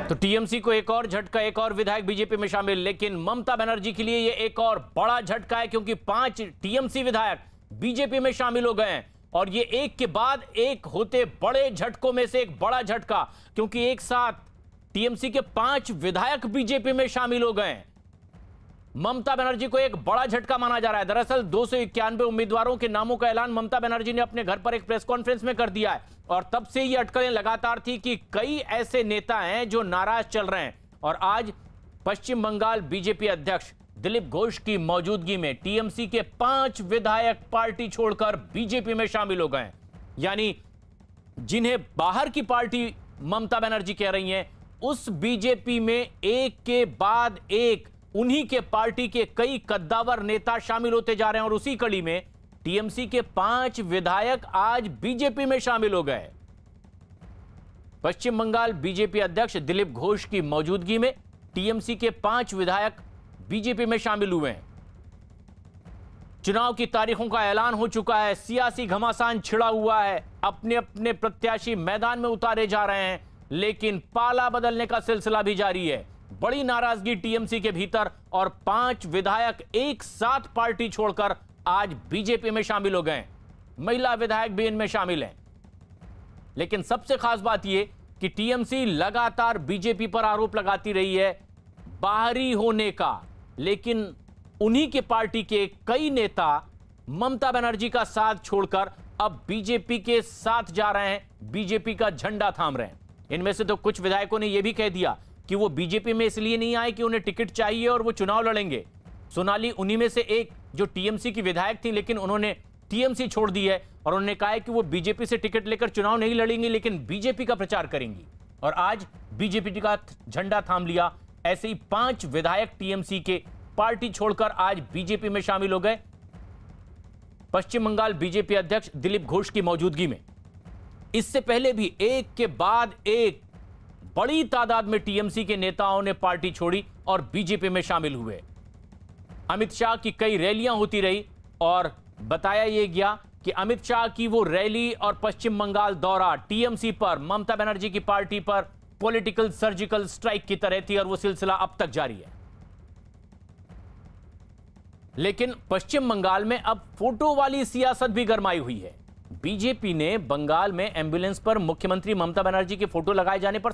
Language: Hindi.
तो टीएमसी को एक और झटका, एक और विधायक बीजेपी में शामिल। लेकिन ममता बनर्जी के लिए यह एक और बड़ा झटका है, क्योंकि 5 टीएमसी विधायक बीजेपी में शामिल हो गए हैं। और ये एक के बाद एक होते बड़े झटकों में से एक बड़ा झटका, क्योंकि एक साथ टीएमसी के 5 विधायक बीजेपी में शामिल हो गए हैं। ममता बनर्जी को एक बड़ा झटका माना जा रहा है। दरअसल 291 उम्मीदवारों के नामों का ऐलान ममता बनर्जी ने अपने घर पर एक प्रेस कॉन्फ्रेंस में कर दिया है। और तब से ये अटकलें लगातार थी कि कई ऐसे नेता हैं जो नाराज चल रहे हैं। और आज पश्चिम बंगाल बीजेपी अध्यक्ष दिलीप घोष की मौजूदगी में टीएमसी के 5 विधायक पार्टी छोड़कर बीजेपी में शामिल हो गए। यानी जिन्हें बाहर की पार्टी ममता बनर्जी कह रही हैं, उस बीजेपी में एक के बाद एक उन्हीं के पार्टी के कई कद्दावर नेता शामिल होते जा रहे हैं। और उसी कड़ी में टीएमसी के 5 विधायक आज बीजेपी में शामिल हो गए। पश्चिम बंगाल बीजेपी अध्यक्ष दिलीप घोष की मौजूदगी में टीएमसी के 5 विधायक बीजेपी में शामिल हुए हैं। चुनाव की तारीखों का ऐलान हो चुका है, सियासी घमासान छिड़ा हुआ है, अपने अपने प्रत्याशी मैदान में उतारे जा रहे हैं। लेकिन पाला बदलने का सिलसिला भी जारी है। बड़ी नाराजगी टीएमसी के भीतर, और 5 विधायक एक साथ पार्टी छोड़कर आज बीजेपी में शामिल हो गए। महिला विधायक भी इनमें शामिल हैं। लेकिन सबसे खास बात यह कि टीएमसी लगातार बीजेपी पर आरोप लगाती रही है बाहरी होने का। लेकिन उन्हीं के पार्टी के कई नेता ममता बनर्जी का साथ छोड़कर अब बीजेपी के साथ जा रहे हैं, बीजेपी का झंडा थाम रहे हैं। इनमें से तो कुछ विधायकों ने यह भी कह दिया कि वो बीजेपी में इसलिए नहीं आए कि उन्हें टिकट चाहिए और वो चुनाव लड़ेंगे। सोनाली उन्हीं में से एक जो टीएमसी की विधायक थी, लेकिन उन्होंने टीएमसी छोड़ दी है। और उन्होंने कहा है कि वो बीजेपी से टिकट लेकर चुनाव नहीं लड़ेंगी, लेकिन बीजेपी का प्रचार करेंगी। और आज बीजेपी का झंडा थाम लिया। ऐसे ही 5 विधायक टीएमसी के पार्टी छोड़कर आज बीजेपी में शामिल हो गए। पश्चिम बंगाल बीजेपी अध्यक्ष दिलीप घोष की मौजूदगी में इससे पहले भी एक के बाद एक बड़ी तादाद में टीएमसी के नेताओं ने पार्टी छोड़ी और बीजेपी में शामिल हुए। अमित शाह की कई रैलियां होती रही और बताया यह गया कि अमित शाह की वो रैली और पश्चिम बंगाल दौरा टीएमसी पर, ममता बनर्जी की पार्टी पर पॉलिटिकल सर्जिकल स्ट्राइक की तरह थी, और वो सिलसिला अब तक जारी है। लेकिन पश्चिम बंगाल में अब फोटो वाली सियासत भी गरमाई हुई है। बीजेपी ने बंगाल में एम्बुलेंस पर मुख्यमंत्री ममता बनर्जी के फोटो लगाए जाने पर